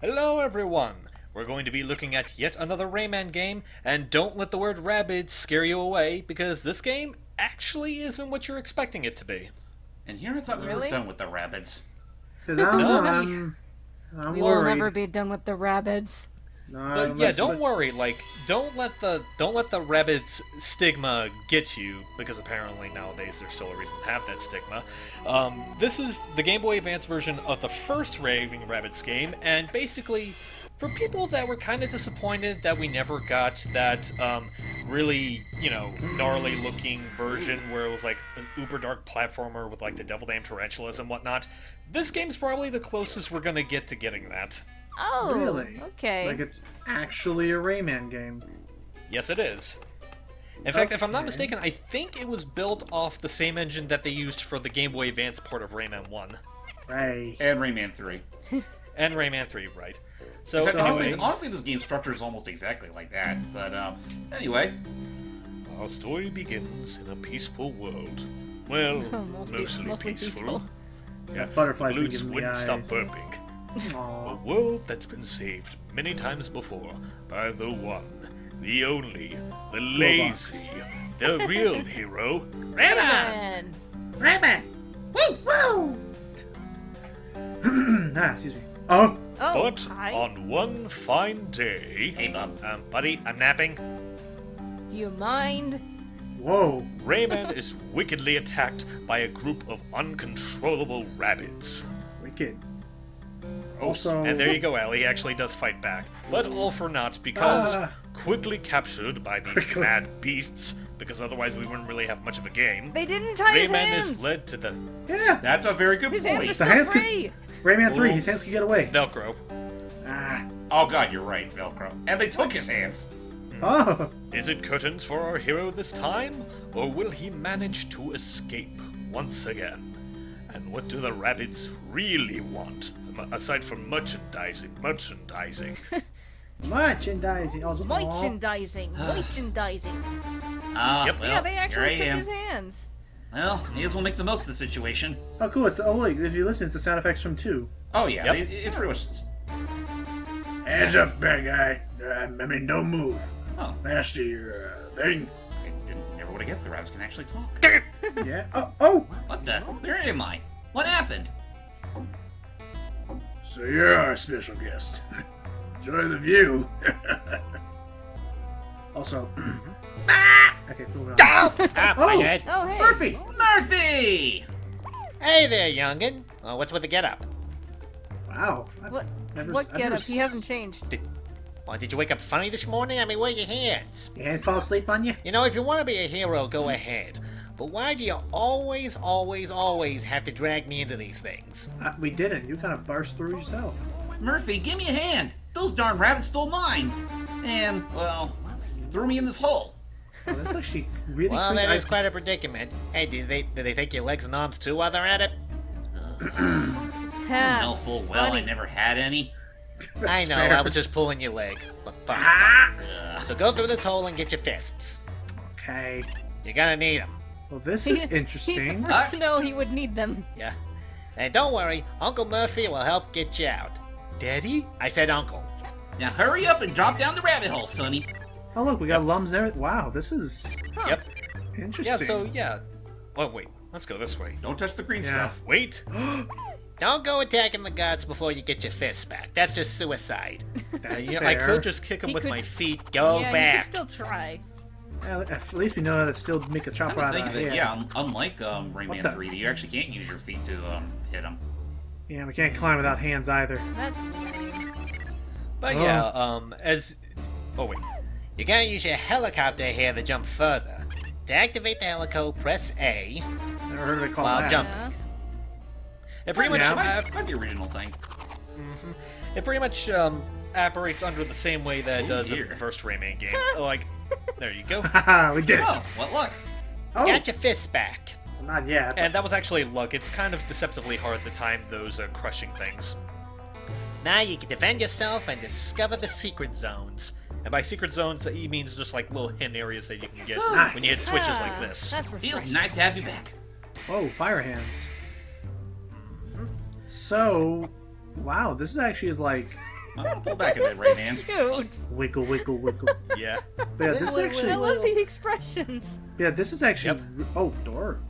Hello everyone! We're going to be looking at yet another Rayman game, and don't let the word Rabbids scare you away, because this game actually isn't what you're expecting it to be. And here I thought we were done with the Rabbids. Because I'm We will worried. never be done with the Rabbids. No, But yeah, don't worry, don't let the Rabbids stigma get you, because apparently nowadays there's still a reason to have that stigma. This is the Game Boy Advance version of the first Raving Rabbids game, and basically, for people that were kind of disappointed that we never got that really, gnarly looking version where it was like an uber dark platformer with like the devil damn tarantulas and whatnot, this game's probably the closest we're gonna get to getting that. Oh, Really? okay. Like it's actually a Rayman game. Yes, it is. In fact, if I'm not mistaken, I think it was built off the same engine that they used for the Game Boy Advance port of Rayman 1. Right. And Rayman 3. And Rayman 3, right. So, Honestly, this game structure is almost exactly like that. But, anyway. our story begins in a peaceful world. Well, mostly peaceful. Yeah, butterflies been Glutes giving me wouldn't eyes. stop burping. A Aw. world that's been saved many times before by the one, the only, the lazy, the real hero, Rayman! Rayman. Woo! Woo! Excuse me. Oh! Oh, But hi. on one fine day... Hey, Bub. Buddy, I'm napping. Do you mind? Whoa! Rayman is wickedly attacked by a group of uncontrollable rabbits. Wicked. Oh, Also- and there you go, Al. He actually does fight back. But all for naught, because Ah. quickly captured by these mad beasts, because otherwise we wouldn't really have much of a game, They didn't tie his Rayman hands. is led to the Yeah! That's a very good His hands point. are The still hands could- free. Rayman 3, his Oops. hands can get away. Velcro. Ah. Oh, God, you're right, Velcro. And they took his hands. Oh! Is it curtains for our hero this time, or will he manage to escape once again? And what do the rabbits really want, aside from merchandising? Merchandising. Also, Merchandising. Merchandising. Yep. Well, Yeah, they here actually I took am. his hands. Well, may as well make the most of the situation. Oh, cool. Wait, if you listen, it's the sound effects from 2. Oh, yeah, Yep. it's pretty much... Hands up, bad guy. Don't move. Oh, Nasty thing. I never would have guessed the rabbits can actually talk. Yeah. Oh! What the? Where am I? What happened? So you're our special guest. Enjoy the view. Also, okay, cool. My head. Oh, hey. Murphy! Murphy! Hey there, youngin. What's with the getup? Wow. What? I've What never getup? He hasn't changed. Did you wake up funny this morning? I mean, where are your hands? Your hands fall asleep on you? You know, if you want to be a hero, go ahead. But why do you always have to drag me into these things? We didn't. You kind of burst through yourself. Murphy, give me a hand! Those darn rabbits stole mine! And, well, threw me in this hole. Oh, that's actually really Well, crazy. that is quite a predicament. Hey, did they take your legs and arms too while they're at it? Ha. Know full well I Funny. never had any. I know, fair. I was just pulling your leg. But fine. So go through this hole and get your fists. Okay. You're gonna need them. Well, this He's is the interesting. first to know he would need them. Yeah. And don't worry, Uncle Murphy will help get you out. Daddy? I said uncle. Now hurry up and drop down the rabbit hole, Sonny. Oh, look, we got lums there. Wow, this is Yep. interesting. Yeah, so yeah. Oh, wait. Let's go this way. Don't touch the green Yeah. stuff. Wait. Don't go attacking the guards before you get your fists back. That's just suicide. That's I fair. could just kick him He with could- my feet. Go yeah, back. you can still try. Yeah, at least we know how to still make a I'm chopper out of thinking our that, head. yeah, unlike What Rayman the- 3, you actually can't use your feet to hit them. Yeah, we can't climb without hands either. That's lame. But yeah, oh wait. You gotta use your helicopter here to jump further. To activate the helico, press A. Never heard of it called Wow, that. jump. Yeah. It pretty much Yeah. Might be the original thing. operates under the same way that it does in dear. the first Rayman game. Like, there you go. Haha, we did it. Oh, what luck. Oh, Got your fists back. not yet. And that was actually luck. It's kind of deceptively hard to time those crushing things. Now you can defend yourself and discover the secret zones. And by secret zones, he means just like little hidden areas that you can get when you hit switches like this. That's Feels refreshing. nice to have you back. Oh, fire hands. So, wow, this is actually is like I'm gonna pull back a bit, Rayman. Cute. Wiggle, wiggle, wiggle. Yeah. But yeah, this is I actually. love the expressions. Yeah, this is actually. Yep. Oh, door.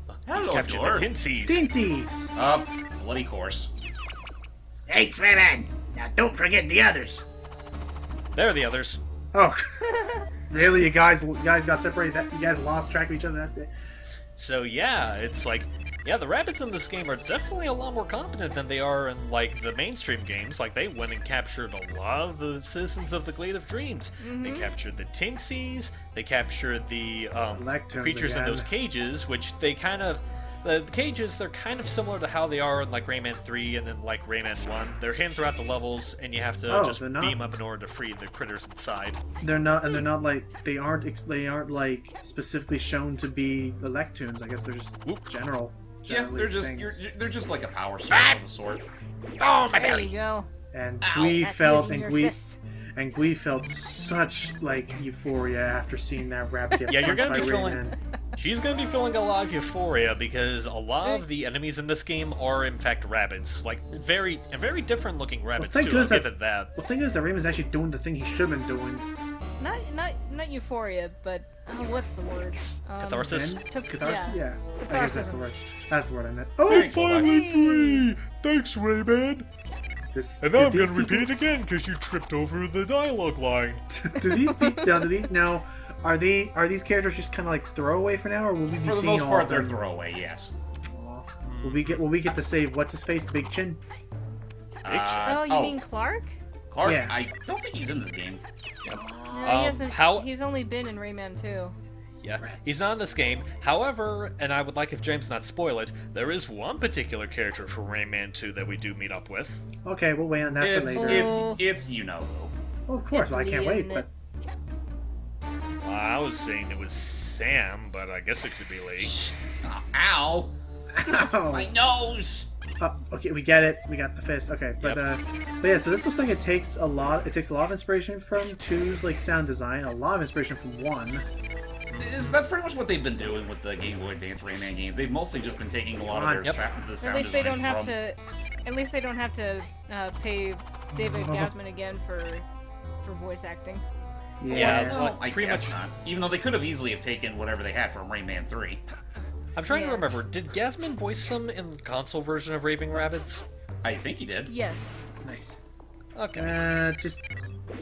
He's Hello, captured Dor. the Tinsies. Dinsies. Bloody course. Thanks, Rayman. Now don't forget the others. There are the others. Oh, really? You guys got separated. You guys lost track of each other that day. So yeah, it's like, yeah, the rabbits in this game are definitely a lot more competent than they are in like the mainstream games. Like they went and captured a lot of the citizens of the Glade of Dreams. They captured the Tinksies. They captured the Lecterns creatures in again. those cages, which they kind of. The cages, they're kind of similar to how they are in like Rayman 3 and then like Rayman 1. They're hidden throughout the levels, and you have to just they're not? beam up in order to free the critters inside. They're not, and they're not like they aren't like specifically shown to be the Lectoons. I guess they're just general. Yeah, generally they're just things. they're just like a power source of a sort. Oh, my There you go. And Ow. Gui That's felt, using and your Gui, fists. and Gui felt such like euphoria after seeing that rabbit get Yeah, you're punched gonna by be feeling. Rayman. She's gonna be feeling a lot of euphoria because a lot of the enemies in this game are in fact rabbits, like very different looking rabbits thank too. goodness I'll give that- it that. The thing is that Rayman's actually doing the thing he should have been doing. Not euphoria, but what's the word? Catharsis. Catharsis? yeah. Yeah. I guess that's the Catharsis. word. That's the word I meant. There Oh, you go, Lex. free! Thanks, Rayman! this. And now I'm gonna repeat it again because you tripped over the dialogue line. Do these now? Are these characters just kind of like throwaway for now, or will we be For the seeing most all part, of they're them? throwaway. Yes. Will we get to save what's his face, Big Chin? Oh, you mean Clark? Clark? Yeah. I don't think he's in this game. No, he hasn't. how- He's only been in Rayman 2. Yeah, Rats. he's not in this game. However, and I would like if James not spoil it, there is one particular character from Rayman 2 that we do meet up with. Okay, we'll wait on that for It's later. it's you know who. Well, of course, It's I can't Lee, wait. isn't But I was saying it was Sam, but I guess it could be Lee. Ow! My nose! okay, we get it. We got the fist. Okay, but yeah. So this looks like it takes a lot. It takes a lot of inspiration from 2's like sound design, a lot of inspiration from 1. That's pretty much what they've been doing with the Game Boy Advance Rayman games. They've mostly just been taking a lot of their Yep. the At sound least they design don't have from... to. At least they don't have to pay David Gasman again for voice acting. Yeah, Well, like, I pretty guess much- not. Even though they could have easily have taken whatever they had from Rayman 3. I'm trying to Yeah. remember, did Gasman voice them in the console version of Raving Rabbids? I think he did. Yes. Nice. Okay. Just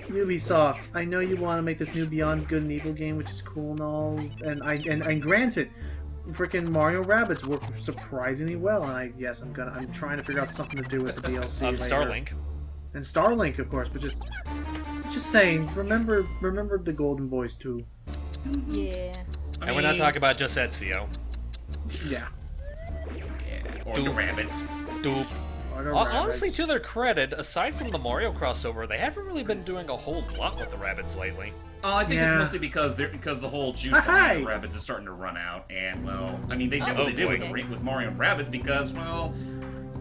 Ubisoft. I know you want to make this new Beyond Good and Evil game, which is cool and all, and granted, freaking Mario Rabbids work surprisingly well. And I'm trying to figure out something to do with the DLC. later. Starlink. And Starlink, of course, but just saying. Remember the Golden Boys too. Yeah. And we're not talking about just Ezio. Yeah. Or the rabbits. Doop. Or the Honestly, Rabbids. to their credit, aside from the Mario crossover, they haven't really been doing a whole lot with the rabbits lately. I think Yeah. it's mostly because the whole juice Hi. behind the rabbits is starting to run out, and well, I mean they did what they did boy. with Mario and Rabbids because well,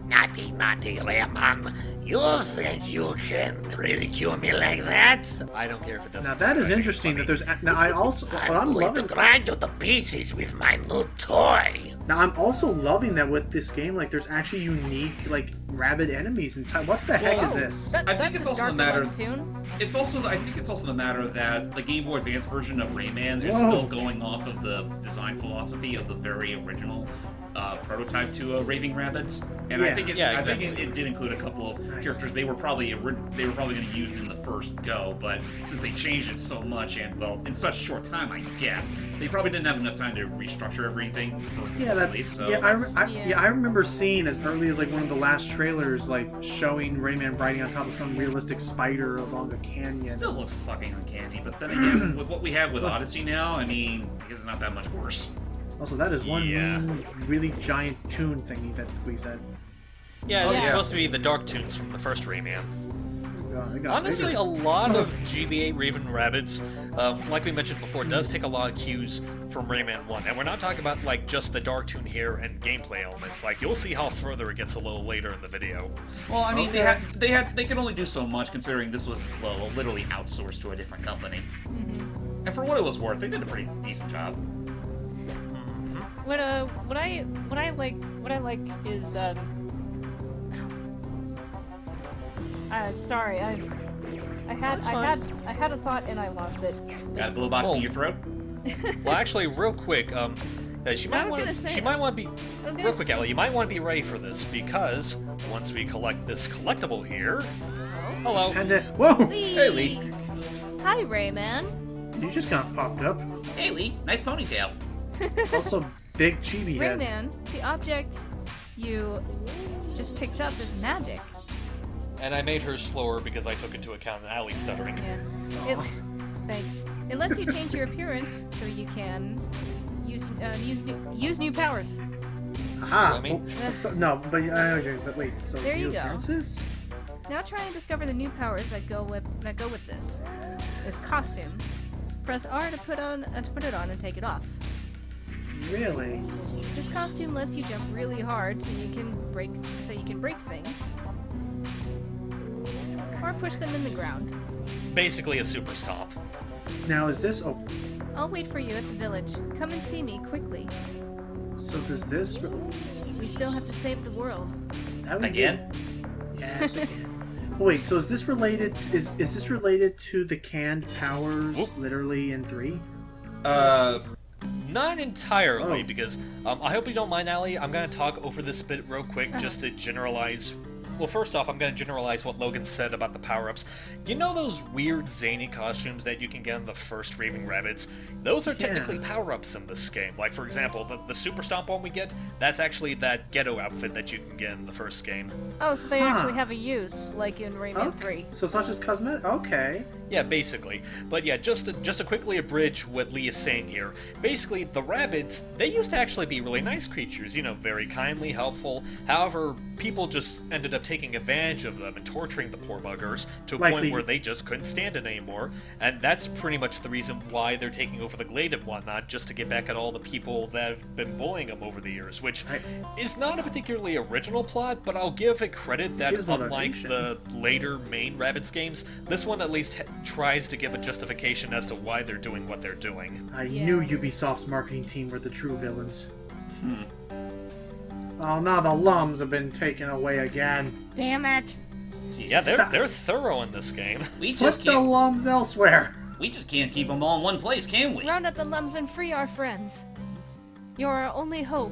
Naughty, Rayman. You think you can ridicule me like that? I don't care if it doesn't. Now that is I think it's interesting. funny. That there's now I also I'm I'm going to loving. grind you to pieces with my new toy. Now I'm also loving that with this game, like there's actually unique like rabbit enemies and what the heck is this? I think That's it's a also the Dark matter- Love tune. I think it's also the matter that the Game Boy Advance version of Rayman is Whoa. still going off of the design philosophy of the very original prototype to Raving Rabbids, and I Yeah. think it, Yeah, I think exactly. it did include a couple of characters they were probably going to use in the first go, but since they changed it so much and well in such short time, I guess they probably didn't have enough time to restructure everything for Yeah, that. release. So Yeah, that's- I remember seeing as early as like one of the last trailers, like showing Rayman riding on top of some realistic spider along a canyon. still looks fucking uncanny, but then again, with what we have with Odyssey now, I mean, it's not that much worse. Also, that is one Yeah. really giant tune thingy that we said. Yeah, Oh, it's yeah. supposed to be the Dark Tunes from the first Rayman. They got Honestly, bigger. a lot of GBA Raven Rabbids, like we mentioned before, does take a lot of cues from Rayman 1. And we're not talking about like just the Dark Tune here and gameplay elements. Like you'll see how further it gets a little later in the video. Well, I mean, they could only do so much considering this was well literally outsourced to a different company. And for what it was worth, they did a pretty decent job. What I like is Sorry, I had a thought and I lost it. Got a blue box in your throat? Well, actually, real quick, she might want to be real quick, Ellie. You might want to be ready for this because once we collect this collectible here. Hello. And whoa! Hey, Lee. Hi, Rayman. You just kind of popped up. Hey, Lee. Nice ponytail. Also, big chibi head. Rayman, the object you just picked up is magic. And I made her slower because I took into account Allie's stuttering. Yeah. Thanks. It lets you change your appearance so you can use new powers. Aha! I mean- No, but wait. So There you new go. appearances? Now try and discover the new powers that go with this. This costume. Press R to put it on and take it off. Really? This costume lets you jump really hard so you can break things. Or push them in the ground. Basically a super stomp. Now is this? Oh, I'll wait for you at the village. Come and see me quickly. so does this? We still have to save the world. Again? Yes. Again. Wait. So is this related? Is this related to the canned powers? Whoop. Literally in 3? Not entirely, Oh. because I hope you don't mind, Allie. I'm going to talk over this bit real quick just to generalize. Well, first off, I'm going to generalize what Logan said about the power-ups. You know those weird zany costumes that you can get in the first Raving Rabbids? Those are technically power-ups in this game. Like, for example, the Super Stomp one we get, that's actually that ghetto outfit that you can get in the first game. Oh, so they actually have a use, like in Rayman 3. So it's not just cosmetic. Okay. Yeah, basically. But yeah, just to quickly abridge what Lee is saying here. Basically, the Rabbids, they used to actually be really nice creatures, you know, very kindly, helpful. However, people just ended up taking advantage of them and torturing the poor buggers to a point where they just couldn't stand it anymore. And that's pretty much the reason why they're taking over the Glade and whatnot, just to get back at all the people that have been bullying them over the years, which is not a particularly original plot, but I'll give it credit that unlike the later main Rabbids games, this one at least tries to give a justification as to why they're doing what they're doing. I knew Ubisoft's marketing team were the true villains. Oh, now the lums have been taken away again. Damn it! Yeah, they're thorough in this game. We Put just the can't. lums elsewhere. We just can't keep them all in one place, can we? Round up the lums and free our friends. You're our only hope,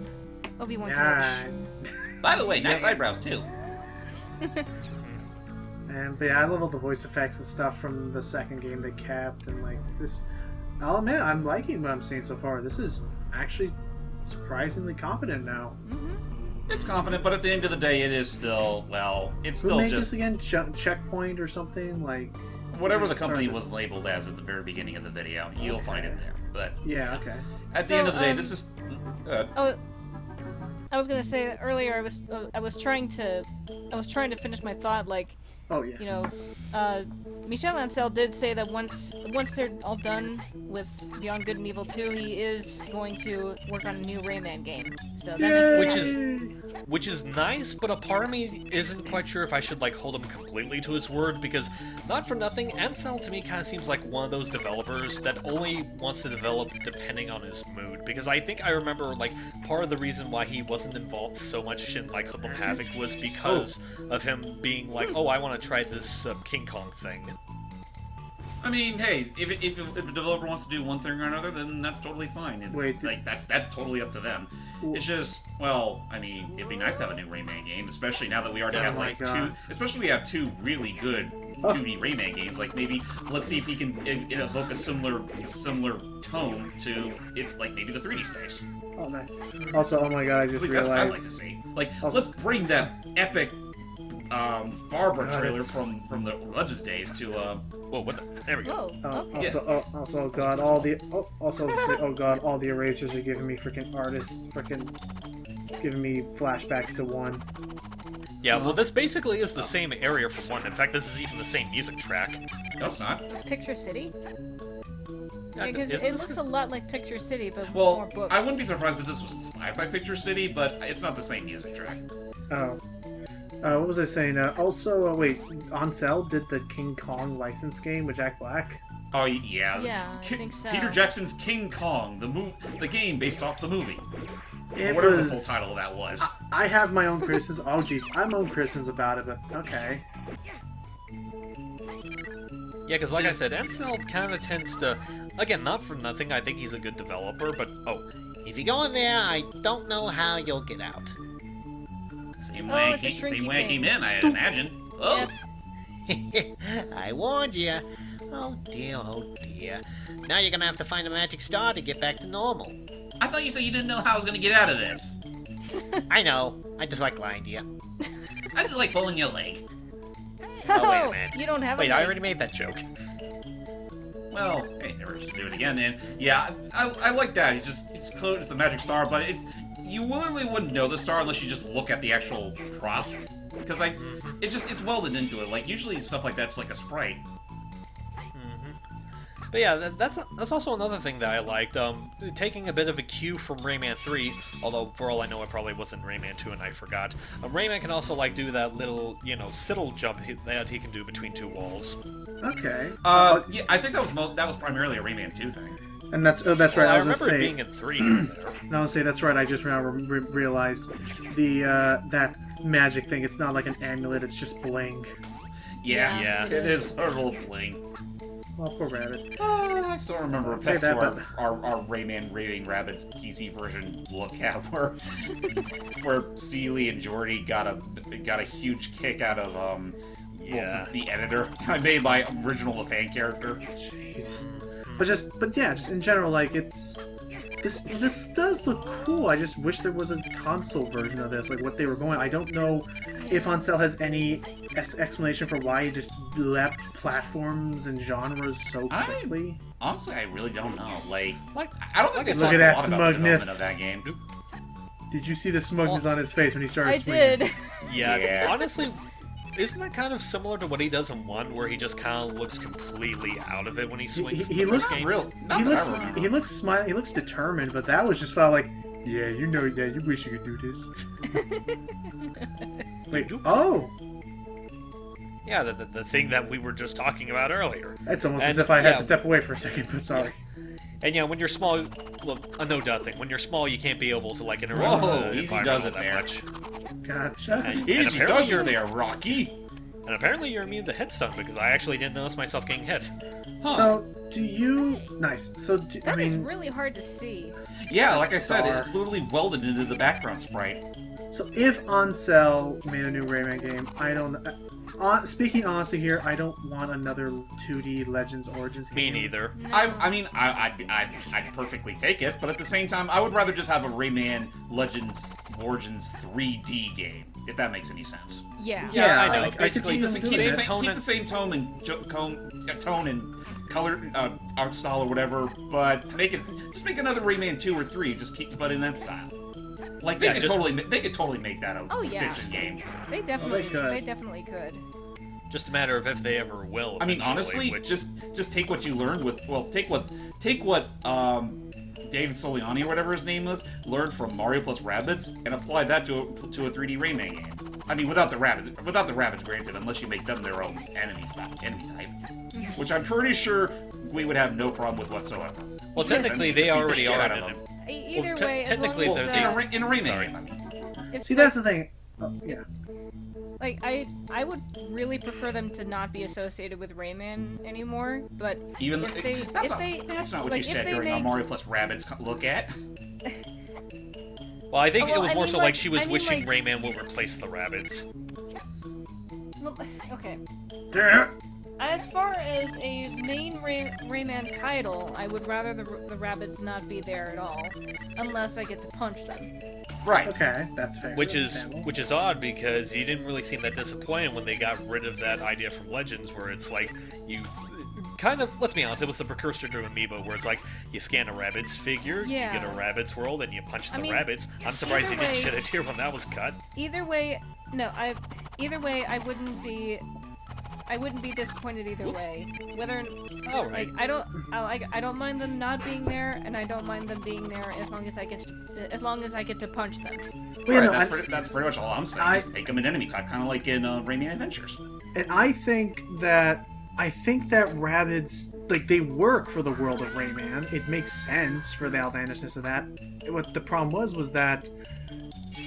Obi-Wan Yeah. Kenobi. By the way, nice eyebrows too. But yeah, I love all the voice effects and stuff from the second game they kept, and like this. I'll admit, I'm liking what I'm seeing so far. This is actually surprisingly competent now. It's competent, but at the end of the day, it is still, well, it's Who still made just this again? Checkpoint or something like? whatever the company started? was labeled as at the very beginning of the video. You'll find it there. But Yeah. Okay. at the end of the day, this is. Oh, I was gonna say that earlier. I was trying to finish my thought. Like, Oh yeah. you know, Michel Ancel did say that once they're all done with Beyond Good and Evil 2, he is going to work on a new Rayman game. So that makes me happy. Which is nice, but a part of me isn't quite sure if I should like hold him completely to his word, because not for nothing, Ansel to me kind of seems like one of those developers that only wants to develop depending on his mood. Because I think I remember like part of the reason why he wasn't involved so much in like Hoodlum Havoc was because of him being like, oh, I want to try this King Kong thing. I mean, hey, if the developer wants to do one thing or another, then that's totally fine. Like that's totally up to them. It's just, well, I mean, it'd be nice to have a new Rayman game, especially now that we already have like two. Especially we have two really good 2D Rayman games. Like maybe let's see if he can evoke a similar tone to it, like maybe the 3D space. Oh nice. Also, oh my god, I just At least that's what I'd like to realized. see. Like, Also- let's bring that epic Barbara God, trailer it's- from the Legends days to Whoa, what the? There we go. Whoa. Okay. Also, God, all the God, all the erasers are giving me freaking artists, giving me flashbacks to 1. Yeah, well, this basically is the same area for one. In fact, this is even the same music track. no, it's not. Picture City. Yeah, Because isn't it this looks the- a lot like Picture City, but with more Well, books. I wouldn't be surprised if this was inspired by Picture City, but it's not the same music track. Oh. What was I saying? Also, wait, Ansel did the King Kong license game with Jack Black. Oh yeah. Yeah, I think so. Peter Jackson's King Kong, the game based off the movie. It Whatever was. the full title of that was. I have my own criticisms. Oh, jeez, I have my own criticisms about it, but okay. Yeah, because like I said, Ansel kind of tends to, again, not for nothing, I think he's a good developer, but, If you go in there, I don't know how you'll get out. Same Oh, way it's a shrinky I came thing. in, I'd imagine. Oh, Yep. I warned you. Oh dear. Now you're gonna have to find a magic star to get back to normal. I thought you said you didn't know how I was gonna get out of this. I know. I just like lying to you. I just like pulling your leg. oh, wait a minute. You don't have Wait, a I leg. already made that joke. Well, hey, never just do it again. And yeah, I like that. It's close. It's the magic star, but you literally wouldn't know the star unless you just look at the actual prop. Because it's welded into it. Like usually stuff like that's like a sprite. But yeah, that's also another thing that I liked. Taking a bit of a cue from Rayman 3, although for all I know it probably wasn't Rayman 2 and I forgot. Rayman can also like do that little, siddle jump that he can do between two walls. Okay. Yeah, I think that was primarily a Rayman 2 thing. And that's right. Well, I I was gonna remember it say. being in 3 there. No, I'll say that's right. I just now realized the that magic thing. It's not like an amulet. It's just bling. Yeah, it is a little bling. Oh, poor rabbit. I still remember Say back that, to but- our Rayman Raving Rabbids PC version look at where Seeley and Jordy got a huge kick out of the editor made by original the fan character. Jeez. But yeah, just in general, like this does look cool. I just wish there was a console version of this, like what they were going. I don't know if Ansel has any explanation for why he just leapt platforms and genres so quickly. Honestly, I really don't know. Like I don't think Look they talked at a that lot about the development smugness. of that game. Did you see the smugness on his face when he started I swinging? did. Yeah, honestly, isn't that kind of similar to what he does in 1, where he just kind of looks completely out of it when he swings? He the looks first game? Real. He looks smile. He looks determined, but that was just felt like, yeah, you wish you could do this. Wait, oh, Yeah, the thing that we were just talking about earlier. it's almost And, as if I had yeah. to step away for a second. But sorry. And yeah, when you're small, well, a no doubt thing. When you're small, you can't be able to like interact Whoa, with the easy environment does all it that there. much. Gotcha. And Easy apparently does you're it there, Rocky. And apparently you're immune to hit stun because I actually didn't notice myself getting hit. So, do you? Nice. So, I That is mean, really hard to see. Yeah, like I said, Star. it's literally welded into the background sprite. so if Ansel made a new Rayman game, I don't. Speaking honestly here, I don't want another 2D Legends Origins Me game. neither. I'd perfectly take it, but at the same time, I would rather just have a Rayman Legends Origins 3D game, if that makes any sense. Yeah. Yeah, I know. I could Basically, see them the doing same that. tone Keep and- the same tone and color art style or whatever, but make another Rayman 2 or 3, but in that style. Like they Yeah, could just- totally make that a Oh, yeah. bitchin' game. They definitely, could. they definitely could. Just a matter of if they ever will. I mean, eventually, honestly, which, just take what you learned with take what David Soliani or whatever his name was learned from Mario plus Rabbids and apply that to a 3D Rayman game. I mean, without the rabbits, granted, unless you make them their own enemy type, which I'm pretty sure we would have no problem with whatsoever. well, technically Beat they the already shit are out in of it. them. Either Well, way, technically as long they're- as, In a Rayman Sorry. game, I mean. if, See, that's the thing. Oh, yeah. like I would really prefer them to not be associated with Rayman anymore. But Even if they, that's not what like, you if said they during our make- Mario plus Rabbids look at. Well, I think Oh, well, it was I more mean, so like- like she was I mean, wishing like- Rayman will replace the rabbits. well, okay. Yeah. As far as a main Rayman title, I would rather the rabbits not be there at all, unless I get to punch them. Right. Okay, that's fair. Which That's is understandable. odd because you didn't really seem that disappointed when they got rid of that idea from Legends, where it's like you kind of, let's be honest, it was the precursor to Amiibo, where it's like you scan a rabbit's figure, Yeah. you get a rabbit's world, and you punch the I mean, rabbits. I'm surprised you either didn't way- shed a tear when that was cut. Either way, I wouldn't be disappointed either way. Whether All right. like I don't mind them not being there, and I don't mind them being there as long as I get to punch them. Well, yeah, Right, no, that's pretty much all I'm saying. Just make them an enemy type, kind of like in Rayman Adventures. and I think that Rabbids, like, they work for the world of Rayman. It makes sense for the outlandishness of that. What the problem was that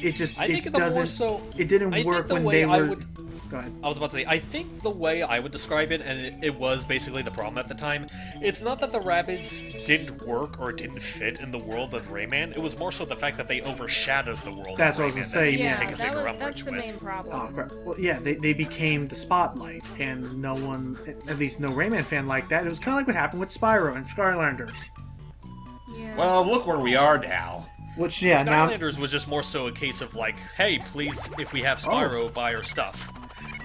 it just I think it the more doesn't so it didn't I work think the when way they I were. would Go ahead. I was about to say, I think the way I would describe it, and it was basically the problem at the time, it's not that the Rabbids didn't work or didn't fit in the world of Rayman, it was more so the fact that they overshadowed the world That's of what I was Rayman gonna say, that they yeah. take a bigger that's umbrage the with. main problem. Oh, crap. Well, yeah, they became the spotlight, and no one, at least no Rayman fan, liked that. It was kind of like what happened with Spyro and Skylanders. Yeah. Well, look where we are now. Which, yeah, now... Skylanders was just more so a case of like, hey, please, if we have Spyro, buy our stuff.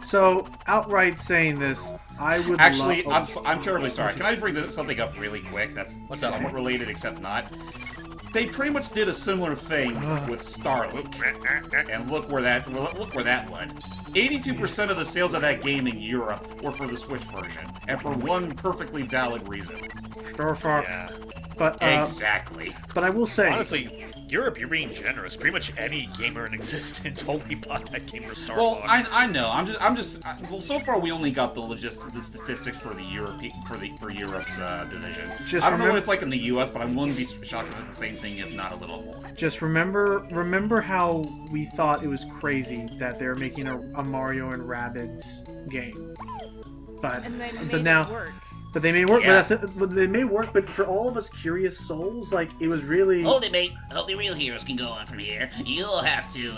So, outright saying this, I would Actually, love... I'm terribly sorry. Can I bring something up really quick that's What's up? somewhat related except not? They pretty much did a similar thing with Starlink, and look where that led. 82% of the sales of that game in Europe were for the Switch version, and for one perfectly valid reason. Yeah. But, Exactly. But I will say... Honestly, Europe, you're being generous. Pretty much any gamer in existence only bought that game for Star Well, Fox. I know. Well, so far we only got the statistics for the for Europe's division. I don't know what it's like in the U.S., but I'm willing to be shocked if it's the same thing, if not a little more. Just remember how we thought it was crazy that they're making a Mario and Rabbids game, but and they made but now. it work. But they may work. Yeah. But they may work. But for all of us curious souls, like it was really. Hold it, mate. Only real heroes can go on from here. You'll have to,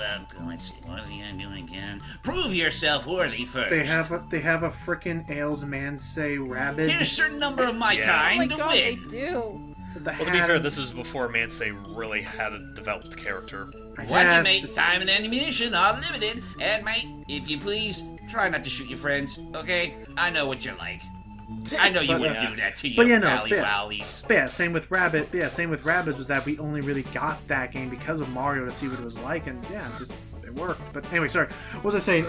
let's see, what are they gonna do again? Prove yourself worthy first. They have a frickin' Ailes man say rabbit. Here's a certain number of my Yeah. Oh my kind to god, they win. do. The Well, to be fair, this was before Mansei really had a developed character. Watch it, mate. Time and ammunition are limited. And, mate, if you please, try not to shoot your friends, okay? I know what you're like. I know you But, wouldn't do that to but your yeah, no, pally yeah. wallies. But yeah, same with Rabbit. But yeah, same with Rabbids was that we only really got that game because of Mario to see what it was like, and yeah, just it worked. But anyway, sorry. What was I saying?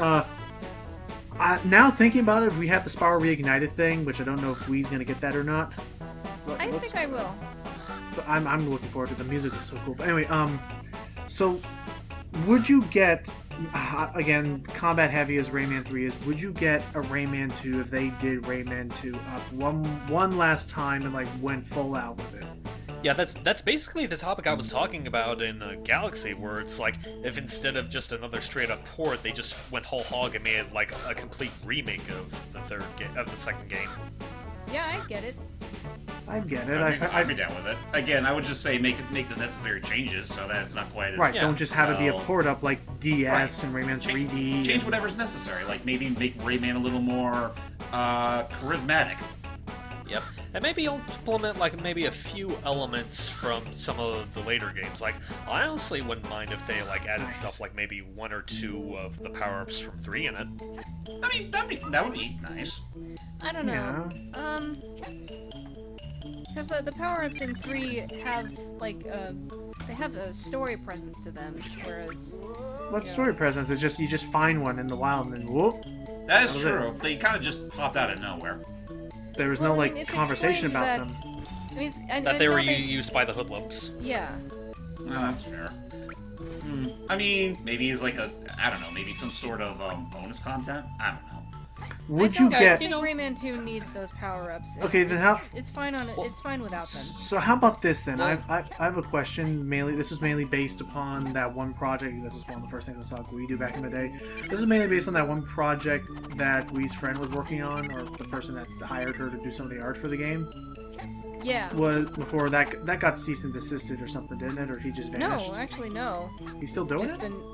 Now thinking about it, if we have the Spyro Reignited thing, which I don't know if Wii's gonna get that or not. I think I will. But I'm looking forward to the music. Is so cool. But anyway, so would you get again combat heavy as Rayman 3 is? Would you get a Rayman 2 if they did Rayman 2 up one last time and like went full out with it? Yeah, that's basically the topic I was talking about in Galaxy, where it's like, if instead of just another straight-up port, they just went whole hog and made like a complete remake of the second game. Yeah, I get it. I get it. I'd be down with it. Again, I would just say make the necessary changes so that it's not quite as... Right, Yeah. don't just have it be a Well, port up like DS and Rayman Change 3D. Change whatever's necessary. Like maybe make Rayman a little more charismatic. Yep, and maybe implement like maybe a few elements from some of the later games. Like, I honestly wouldn't mind if they like added stuff like maybe one or two of the power-ups from 3 in it. I mean, that would be nice. I don't know. Because the power-ups in 3 have, like, they have a story presence to them, whereas... What story presence? It's just you just find one in the wild and then whoop. That is was true. They kind of just popped out of nowhere. There was Well, no I like mean, it's conversation explained about that- them. I mean, That they were used by the hoodlums. Yeah. No, that's fair. I mean, maybe it's like I don't know, maybe some sort of bonus content? I don't know. Would I you don't get? think Rayman 2 needs those power-ups. Okay, then how? It's fine on it. It's fine without them. So how about this then? Well- I have a question. This was mainly based upon that one project. This was one of the first things I saw Wii do back in the day. This is mainly based on that one project that Wii's friend was working on, or the person that hired her to do some of the art for the game. Yeah. Was before that got cease and desisted or something, didn't it? Or he just vanished? No, actually, no. He's still doing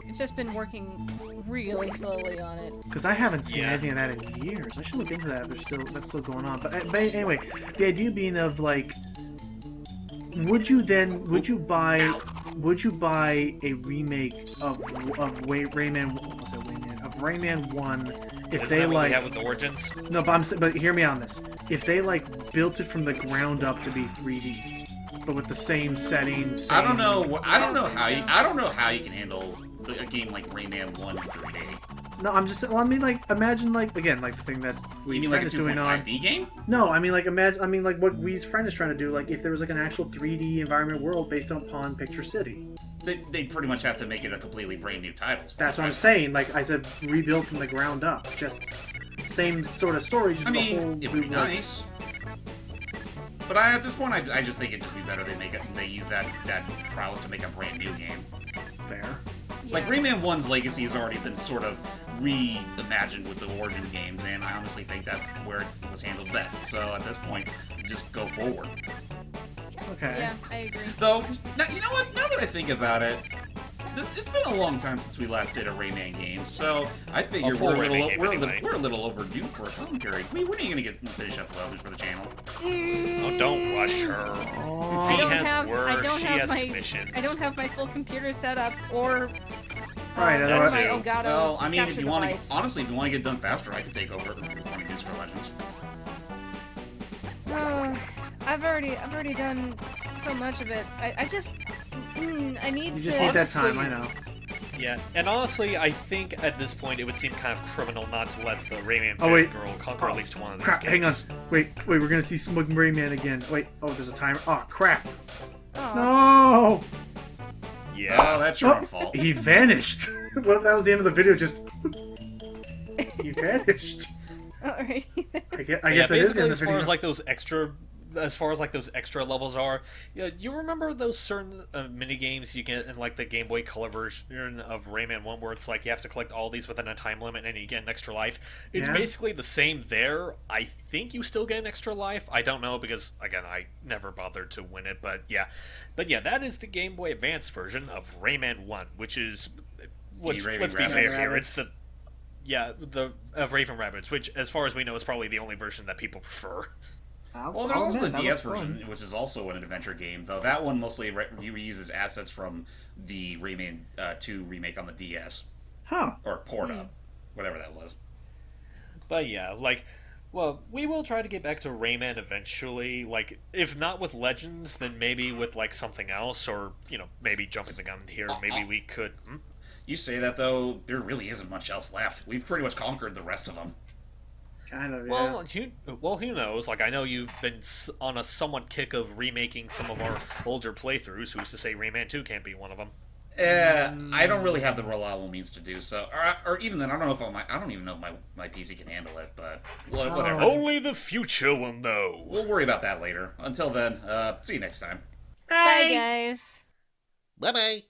It's just been working really slowly on it. Because I haven't seen Yeah. anything of that in years. I should look into that if that's still going on. But anyway, the idea being of like, would you buy a remake of Rayman 1 if Isn't they that what like we have with the Origins? no, but hear me on this. If they like built it from the ground up to be 3D, but with the same setting, I don't know how you can handle a game like Rayman 1 in 3D. No, I'm just. Well, I mean, like, imagine, like, again, like the thing that You Wii's mean like friend a is doing on. 2.5D game? No, I mean, like, imagine. I mean, like, what Wii's friend is trying to do. Like, if there was like an actual 3D environment world based upon Picture City. They pretty much have to make it a completely brand new title. That's what I'm saying. Like I said, rebuilt from the ground up. Just same sort of story. Just I with a whole mean, it'd be new world. nice. But at this point, I just think it'd just be better they use that prowess to make a brand new game. Fair. Yeah. Like Rayman 1's legacy has already been sort of reimagined with the Origin games, and I honestly think that's where it was handled best. So at this point, just go forward. Okay. Yeah, I agree. Though, now, you know what? Now that I think about it, it's been a long time since we last did a Rayman game, so I figure full Rayman game, we're anyway. a little overdue for a commentary. When are you gonna finish up levels for the channel? Oh, don't rush her. Oh. She I don't has have. work. I don't She have has my. commissions. I don't have my full computer set up or. Right, or otherwise- my That too. Elgato Well, I mean, if capture you want to, device. honestly, if you want to get done faster, I can take over the recording duties for Legends. I've already done so much of it. I just. I need You to. just need that Honestly- time, I know. Yeah, and honestly, I think at this point it would seem kind of criminal not to let the Rayman Oh, wait. girl conquer at least one of these Crap, games. hang on. Wait, we're gonna see Smug Rayman again. Wait, oh, there's a timer. Oh, crap. Oh. No! Yeah. Oh, that's your Oh, own fault. he vanished. Well, that was the end of the video, just... He vanished. Alright. I guess Yeah, that is the basically, end of as the far video. as like those extra levels are, yeah, you remember those certain mini games you get in like the Game Boy Color version of Rayman 1 where it's like you have to collect all these within a time limit and you get an extra life? It's Yeah. basically the same there. I think you still get an extra life. I don't know because again I never bothered to win it, but yeah, that is the Game Boy Advance version of Rayman 1, which is Raving let's be Rabbids. fair here, it's the of Raving Rabbids, which as far as we know is probably the only version that people prefer. Well, there's Oh, also man, the that DS looks fun. version, which is also an adventure game, though that one mostly reuses assets from the Rayman 2 remake on the DS. Huh. Or port up. Whatever that was. But yeah, well, we will try to get back to Rayman eventually. Like, if not with Legends, then maybe with, like, something else, or, maybe jumping the gun here. Maybe we could... You say that, though, there really isn't much else left. We've pretty much conquered the rest of them. Kind of, yeah. Well, who knows? Like, I know you've been on a somewhat kick of remaking some of our older playthroughs. Who's to say Rayman 2 can't be one of them? I don't really have the reliable means to do so. Or even then, I don't even know if my PC can handle it, but whatever. Only the future will know. We'll worry about that later. Until then, see you next time. Bye, guys. Bye bye.